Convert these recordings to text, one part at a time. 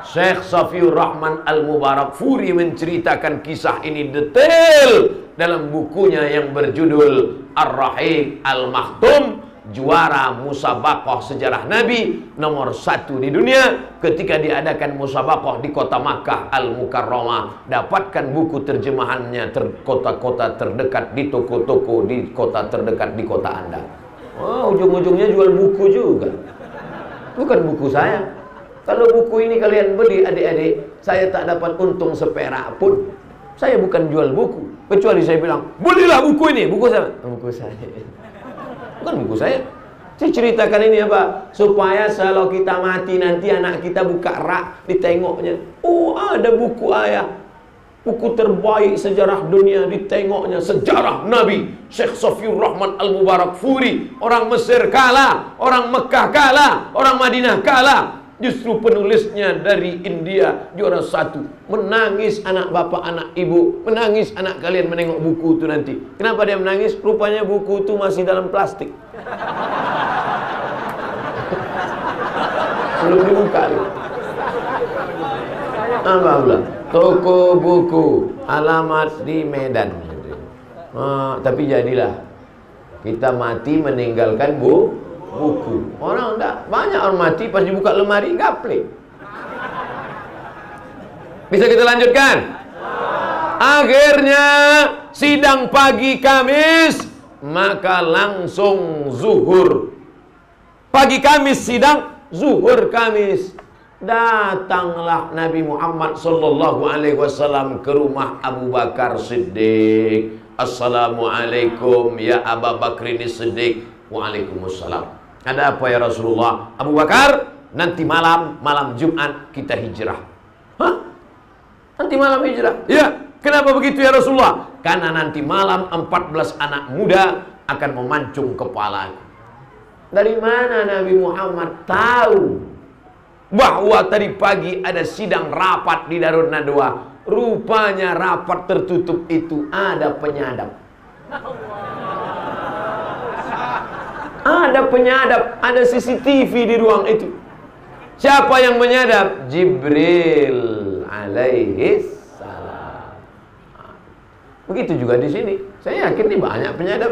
Syekh Safiur Rahman Al-Mubarakfuri menceritakan kisah ini detail dalam bukunya yang berjudul Ar-Rahiq Al-Maktum, juara musabaqah sejarah Nabi nomor 1 di dunia ketika diadakan musabaqah di kota Makkah Al-Mukarramah. Dapatkan buku terjemahannya kota-kota terdekat, di toko-toko di kota terdekat di kota Anda. Oh, ujung-ujungnya jual buku juga. Bukan buku saya. Kalau buku ini kalian beli adik-adik, saya tak dapat untung seperak pun. Saya bukan jual buku, kecuali saya bilang, belilah buku ini. Buku saya. Buku saya. Bukan buku saya. Saya ceritakan ini apa? Supaya kalau kita mati nanti anak kita buka rak, ditengoknya. Oh, ada buku ayah. Buku terbaik sejarah dunia, ditengoknya sejarah Nabi Syekh Safiur Rahman Al-Mubarakfuri. Orang Mesir kalah, orang Mekah kalah, orang Madinah kalah. Justru penulisnya dari India, juara 1. Menangis anak bapak, anak ibu. Menangis anak kalian menengok buku itu nanti. Kenapa dia menangis? Rupanya buku itu masih dalam plastik. Belum dibuka. Apa pula? Toko buku, alamat di Medan. Tapi jadilah kita mati meninggalkan buku. Orang enggak, banyak orang mati pas dibuka lemari gaple. Bisa kita lanjutkan? Akhirnya sidang pagi Kamis, maka langsung zuhur. Pagi Kamis sidang, zuhur Kamis. Datanglah Nabi Muhammad sallallahu alaihi wasallam ke rumah Abu Bakar Siddiq. Assalamualaikum ya Abu Bakrin Siddiq. Waalaikumsalam. Ada apa ya Rasulullah? Abu Bakar, nanti malam Jumat kita hijrah. Hah? Nanti malam hijrah? Ya. Kenapa begitu ya Rasulullah? Karena nanti malam 14 anak muda akan memancung kepalaku. Dari mana Nabi Muhammad tahu bahwa tadi pagi ada sidang rapat di Darun Nadwa? Rupanya rapat tertutup itu ada penyadap. Ada penyadap, ada CCTV di ruang itu. Siapa yang menyadap? Jibril alaihi salam. Begitu juga di sini. Saya yakin nih banyak penyadap.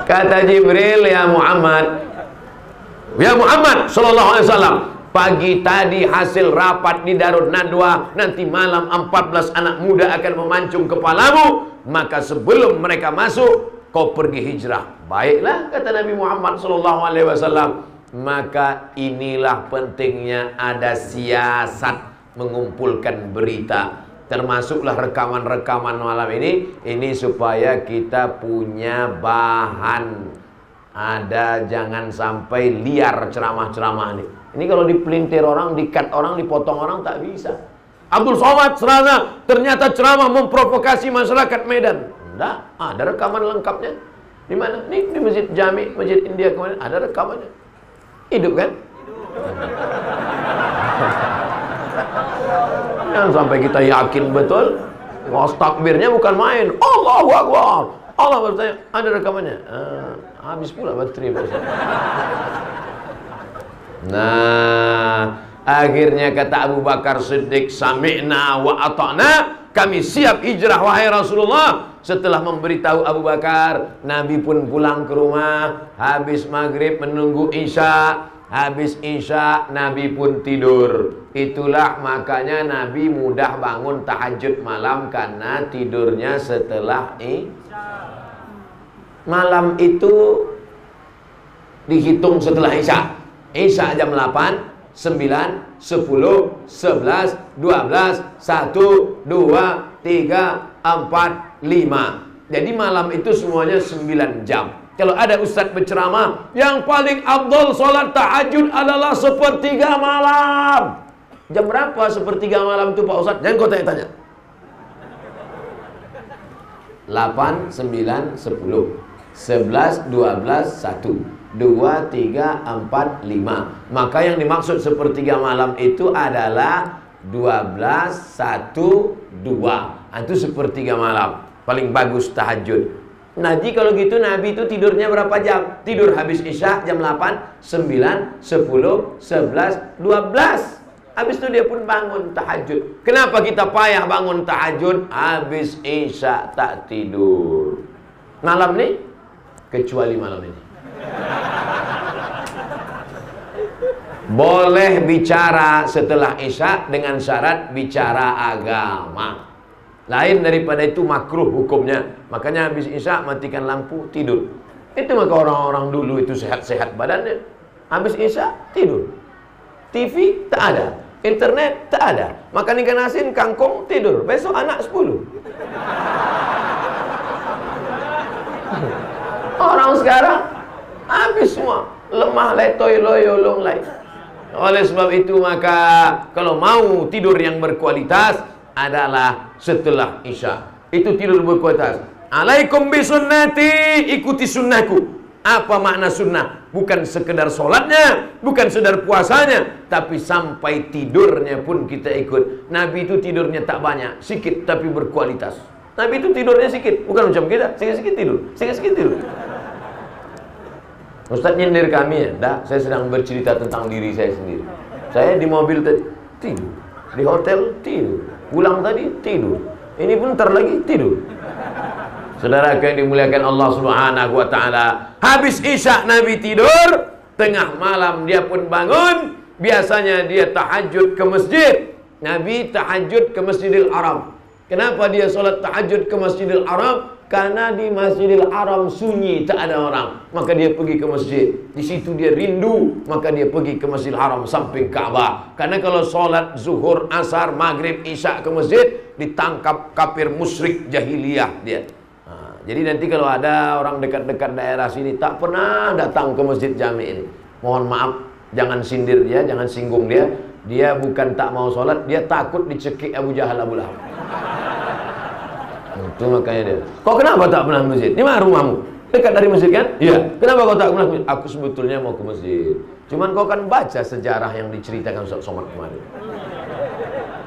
Kata Jibril, ya Muhammad sallallahu alaihi wasallam, pagi tadi hasil rapat di Darun Nadwa, nanti malam 14 anak muda akan memancung kepalamu. Maka sebelum mereka masuk, kau pergi hijrah. Baiklah, kata Nabi Muhammad sallallahu alaihi wasallam. Maka inilah pentingnya ada siasat mengumpulkan berita. Termasuklah rekaman-rekaman malam ini supaya kita punya bahan. Ada, jangan sampai liar ceramah-ceramah ini. Ini kalau dipelintir orang, dikat orang, dipotong orang, tak bisa. Abdul Somad Serana ternyata ceramah memprovokasi masyarakat Medan. Enggak, ada rekaman lengkapnya. Di mana? Nih, di Masjid Jami, Masjid India kemarin ada rekamannya. Hidup kan? Jangan sampai kita yakin betul. Takbirnya bukan main. Allahu Akbar. Allah bertanya, ada rekamannya. Habis pula baterai. Nah, akhirnya kata Abu Bakar Siddiq, sami'na wa ata'na, kami siap hijrah wahai Rasulullah. Setelah memberitahu Abu Bakar, Nabi pun pulang ke rumah. Habis maghrib menunggu isya. Habis isya Nabi pun tidur. Itulah makanya Nabi mudah bangun tahajud malam, karena tidurnya setelah malam itu dihitung setelah isya. Isya jam 8, 9, 10, 11, 12, 1, 2, 3, 4, 5. Jadi malam itu semuanya 9 jam. Kalau ada ustadz berceramah, yang paling afdal sholat tahajud adalah sepertiga malam. Jam berapa sepertiga malam itu Pak Ustadz? Jangan kau tanya-tanya. 8, 9, 10, 11, 12, 1. 2, 3, 4, 5. Maka yang dimaksud sepertiga malam itu adalah 12, 1, 2. Itu sepertiga malam. Paling bagus tahajud. Nabi kalau gitu, Nabi itu tidurnya berapa jam? Tidur habis Isya jam 8, 9, 10, 11, 12. Habis itu dia pun bangun tahajud. Kenapa kita payah bangun tahajud? Habis Isya tak tidur. Malam nih, kecuali malam ini. Boleh bicara setelah Isya dengan syarat bicara agama. Lain daripada itu makruh hukumnya. Makanya habis Isya matikan lampu, tidur. Itu maka orang-orang dulu itu sehat-sehat badannya. Habis Isya tidur. TV tak ada, internet tak ada. Makan ikan asin, kangkung, tidur. Besok anak 10. Orang sekarang habis semua, lemah, letoy, loyo, long lay. Oleh sebab itu maka kalau mau tidur yang berkualitas adalah setelah Isya. Itu tidur berkualitas. Alaikum bisunnati, ikuti sunnahku. Apa makna sunnah? Bukan sekedar sholatnya, bukan sekedar puasanya, tapi sampai tidurnya pun kita ikut. Nabi itu tidurnya tak banyak, sikit tapi berkualitas. Nabi itu tidurnya sikit, bukan macam kita, sikit-sikit tidur, sikit-sikit tidur. Ustaz nyindir kami ya, dah, saya sedang bercerita tentang diri saya sendiri. Saya di mobil tadi tidur, di hotel tidur, pulang tadi tidur, ini pun ntar lagi tidur. Saudara yang dimuliakan Allah Subhanahu wa taala, habis Isya Nabi tidur, tengah malam dia pun bangun, biasanya dia tahajud ke masjid. Nabi tahajud ke Masjidil Haram. Kenapa dia solat tahajud ke Masjidil Haram? Karena di Masjidil Haram sunyi, tak ada orang. Maka dia pergi ke masjid. Di situ dia rindu, maka dia pergi ke Masjidil Haram samping Ka'bah. Karena kalau solat zuhur, asar, maghrib, isya ke masjid, ditangkap kafir musyrik jahiliyah dia. Jadi nanti kalau ada orang dekat-dekat daerah sini tak pernah datang ke masjid jami ini, mohon maaf, jangan sindir dia, jangan singgung dia. Dia bukan tak mau sholat, dia takut dicekik Abu Jahal, Abu Lahab. Itu makanya dia, kau kenapa tak pernah ke masjid? Di mana rumahmu? Dekat dari masjid kan? Iya. Kenapa kau tak pernah ke masjid? Aku sebetulnya mau ke masjid, cuman kau kan baca sejarah yang diceritakan Ustaz Somad kemarin.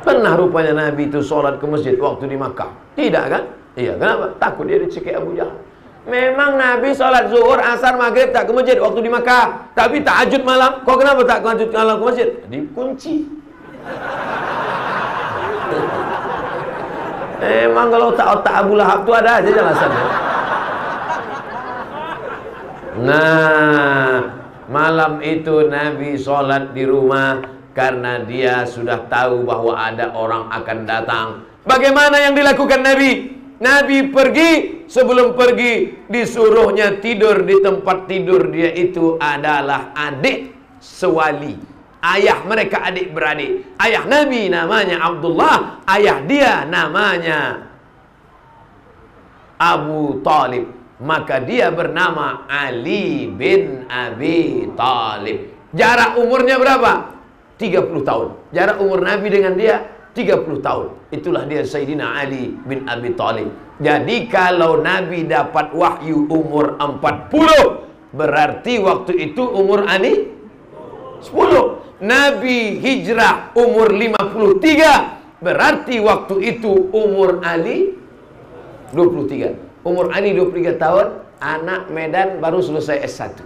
Pernah rupanya Nabi itu sholat ke masjid waktu di Makkah? Tidak kan? Iya, kenapa? Takut dia dicekik Abu Jahal. Memang Nabi sholat zuhur, asar, maghrib tak ke masjid waktu di Makkah. Tapi tahajud malam, kau kenapa tak tahajud malam ke masjid? Dikunci. Emang kalau otak Abu Lahab tu ada aja alasannya. Nah, malam itu Nabi sholat di rumah karena dia sudah tahu bahwa ada orang akan datang. Bagaimana yang dilakukan Nabi? Nabi pergi, sebelum pergi disuruhnya tidur di tempat tidur dia itu adalah adik sewali. Ayah mereka adik beradik. Ayah Nabi namanya Abdullah, ayah dia namanya Abu Talib. Maka dia bernama Ali bin Abi Talib. Jarak umurnya berapa? 30 tahun. Jarak umur Nabi dengan dia 30 tahun. Itulah dia Sayyidina Ali bin Abi Talib. Jadi kalau Nabi dapat wahyu umur 40, berarti waktu itu umur Ali 10. Nabi hijrah umur 53, berarti waktu itu umur Ali 23. Umur Ali 23 tahun, anak Medan baru selesai S1.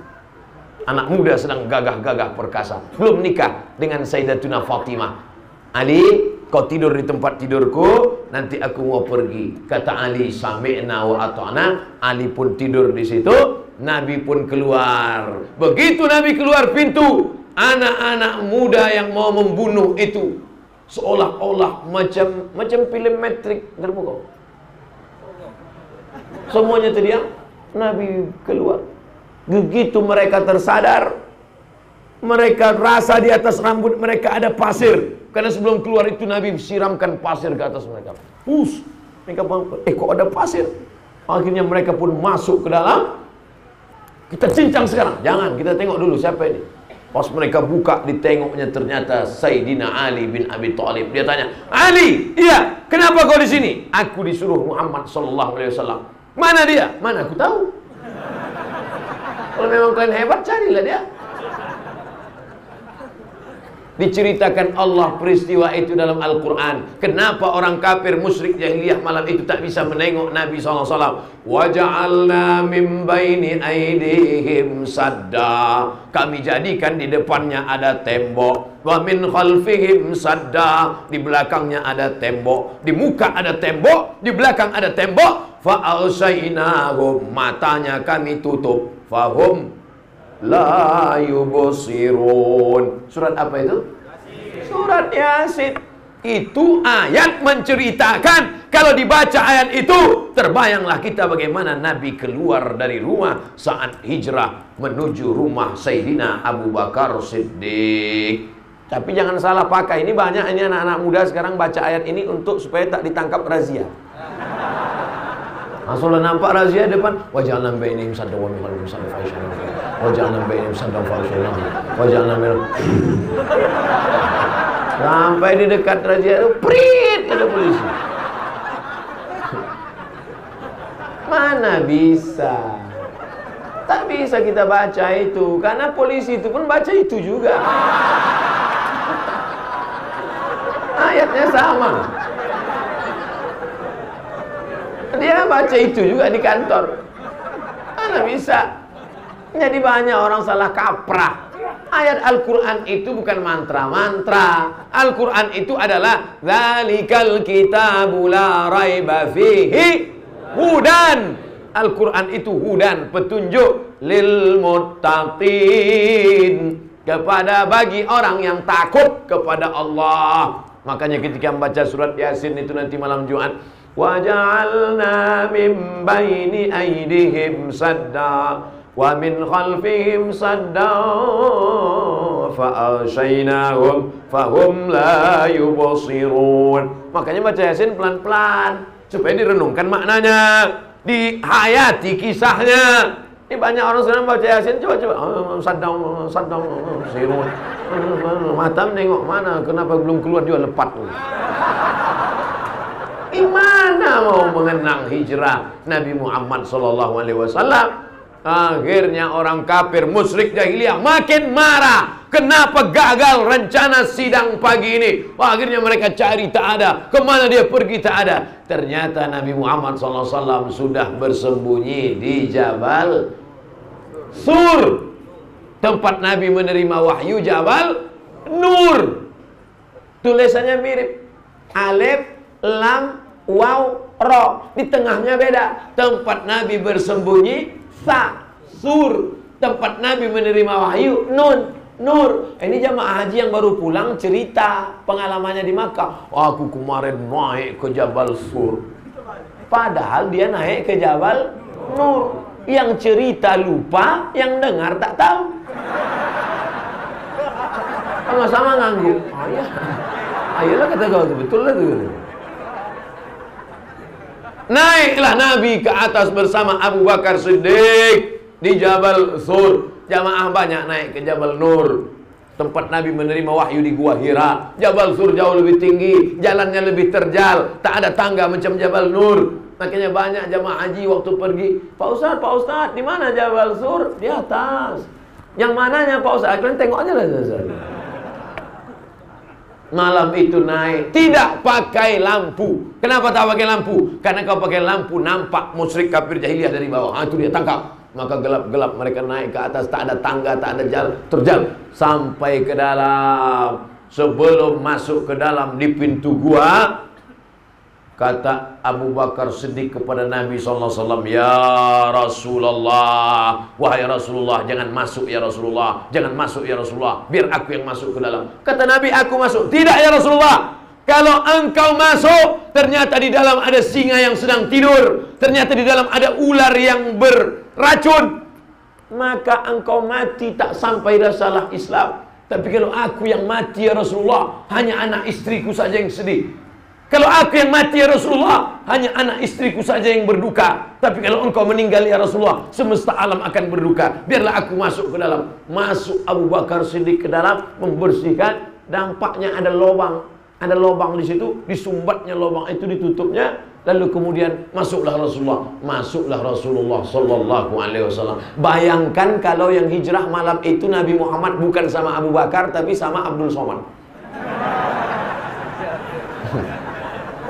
Anak muda sedang gagah-gagah perkasa, belum nikah dengan Sayyidatuna Fatimah. Ali, kau tidur di tempat tidurku, nanti aku mau pergi. Kata Ali, sami'na wa ata'na. Ali pun tidur di situ, Nabi pun keluar. Begitu Nabi keluar pintu, anak-anak muda yang mau membunuh itu seolah-olah macam film Matrix terbuka. Semuanya terdiam. Nabi keluar. Begitu mereka tersadar, mereka rasa di atas rambut mereka ada pasir. Karena sebelum keluar itu Nabi siramkan pasir ke atas mereka. Mereka bangun, kok ada pasir? Akhirnya mereka pun masuk ke dalam. Kita cincang sekarang. Jangan, kita tengok dulu siapa ini. Pas mereka buka, ditengoknya ternyata Sayyidina Ali bin Abi Thalib. Dia tanya, Ali, iya, kenapa kau di sini? Aku disuruh Muhammad sallallahu alaihi wasallam. Mana dia? Mana aku tahu. Kalau memang kalian hebat, carilah dia. Diceritakan Allah peristiwa itu dalam Al-Quran. Kenapa orang kafir musyrik jahiliyah malam itu tak bisa menengok Nabi SAW? Waja'alna min baini aidihim sadda. Kami jadikan di depannya ada tembok. Wa min khalfihim sadda. Di belakangnya ada tembok. Di muka ada tembok. Di belakang ada tembok. Fa'alsainahum. Matanya kami tutup. Fahum la yubsirun. Surat apa itu? Surat Yasin. Itu ayat menceritakan, kalau dibaca ayat itu, terbayanglah kita bagaimana Nabi keluar dari rumah saat hijrah menuju rumah Sayyidina Abu Bakar Siddiq. Tapi jangan salah pakai. Ini banyak ini anak-anak muda sekarang baca ayat ini untuk supaya tak ditangkap razia. Rasulullah nampak razia depan, waja'alna bainahum saddan wa min khalfihim saddan fa'aghshaynahum. Waja'alna bainahum saddan fa'aghshaynahum. Waja'alna bainahum. Sampai di dekat razia itu, prit, ada polisi. Mana bisa? Tak bisa kita baca itu, karena polisi itu pun baca itu juga. Ayatnya sama. Dia baca itu juga di kantor. Mana bisa? Jadi banyak orang salah kaprah. Ayat Al-Quran itu bukan mantra-mantra. Al-Quran itu adalah Dzalikal kitabu la raiba fihi hudan. Al-Quran itu hudan, petunjuk lil muttaqin, kepada bagi orang yang takut kepada Allah. Makanya ketika membaca surat Yasin itu nanti malam Jumat, waja'alna min baini aydihim sadda wa min khalfihim sadda fa'aghshaynahum fahum la yubsirun. Makanya baca Yasin pelan-pelan supaya direnungkan maknanya, dihayati kisahnya. Ini banyak orang sedang baca Yasin, coba-coba sadda sirun. Mata menengok mana, kenapa belum keluar juga lepat. Gimana mau mengenang hijrah Nabi Muhammad SAW? Akhirnya orang kafir musyrik jahiliyah makin marah. Kenapa gagal rencana sidang pagi ini? Akhirnya mereka cari tak ada. Kemana dia pergi tak ada. Ternyata Nabi Muhammad SAW sudah bersembunyi di Jabal Sur, tempat Nabi menerima wahyu. Jabal Nur, tulisannya mirip, alif lam waw ro, di tengahnya beda. Tempat Nabi bersembunyi sa, sur. Tempat Nabi menerima wahyu nun, nur. Ini jamaah haji yang baru pulang cerita pengalamannya di Makkah. Aku kemarin naik ke Jabal Sur. Padahal dia naik ke Jabal Nur. Yang cerita lupa, yang dengar tak tahu. Sama-sama ngangguk. Ayolah kata kau, betul lah tu. Naiklah Nabi ke atas bersama Abu Bakar Siddiq di Jabal Sur. Jamaah banyak naik ke Jabal Nur, tempat Nabi menerima wahyu di Gua Hira. Jabal Sur jauh lebih tinggi, jalannya lebih terjal, tak ada tangga macam Jabal Nur. Makanya banyak jamaah haji waktu pergi, Pak Ustaz, di mana Jabal Sur? Di atas. Yang mananya Pak Ustaz? Kalian tengok aja lah. Malam itu naik, tidak pakai lampu. Kenapa tak pakai lampu? Karena kalau pakai lampu nampak musyrik kafir jahiliyah dari bawah. Itu dia tangkap. Maka gelap-gelap mereka naik ke atas, tak ada tangga, tak ada jalan, terjal sampai ke dalam. Sebelum masuk ke dalam di pintu gua, kata Abu Bakar Siddiq kepada Nabi SAW, ya Rasulullah, wahai Rasulullah, jangan masuk ya Rasulullah, jangan masuk ya Rasulullah, biar aku yang masuk ke dalam. Kata Nabi, aku masuk. Tidak ya Rasulullah, kalau engkau masuk, ternyata di dalam ada singa yang sedang tidur, ternyata di dalam ada ular yang beracun, maka engkau mati tak sampai salah Islam. Tapi kalau aku yang mati ya Rasulullah, hanya anak istriku saja yang sedih. Kalau aku yang mati ya Rasulullah, hanya anak istriku saja yang berduka. Tapi kalau engkau meninggal ya Rasulullah, semesta alam akan berduka. Biarlah aku masuk ke dalam. Masuk Abu Bakar Siddiq ke dalam, membersihkan. Dampaknya ada lubang. Ada lubang di situ, disumbatnya lubang itu, ditutupnya. Lalu kemudian masuklah Rasulullah sallallahu alaihi wasallam. Bayangkan kalau yang hijrah malam itu Nabi Muhammad bukan sama Abu Bakar tapi sama Abdul Somad.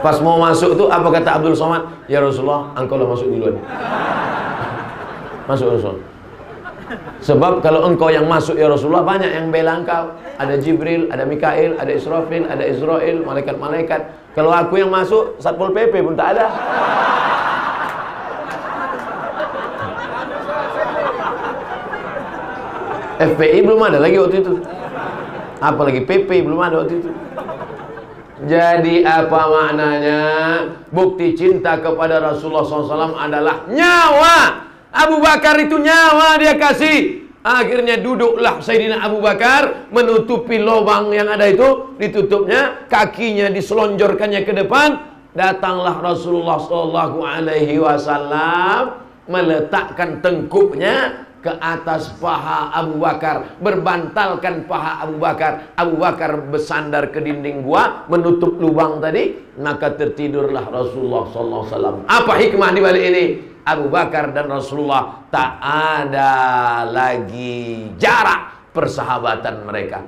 Pas mau masuk itu apa kata Abdul Somad? Ya Rasulullah, engkau lah masuk duluan. Masuk Rasul. Sebab kalau engkau yang masuk ya Rasulullah, banyak yang bela engkau. Ada Jibril, ada Mikail, ada Israfil, ada Israel, malaikat-malaikat. Kalau aku yang masuk, Satpol PP pun tak ada. FPI belum ada lagi waktu itu. Apalagi PP belum ada waktu itu. Jadi apa maknanya? Bukti cinta kepada Rasulullah SAW adalah nyawa. Abu Bakar itu nyawa dia kasih. Akhirnya duduklah Sayyidina Abu Bakar, menutupi lubang yang ada itu, ditutupnya, kakinya diselonjorkannya ke depan. Datanglah Rasulullah SAW meletakkan tengkuknya ke atas paha Abu Bakar, berbantalkan paha Abu Bakar. Abu Bakar bersandar ke dinding gua, menutup lubang tadi, maka tertidurlah Rasulullah SAW. Apa hikmah di balik ini? Abu Bakar dan Rasulullah tak ada lagi jarak persahabatan mereka.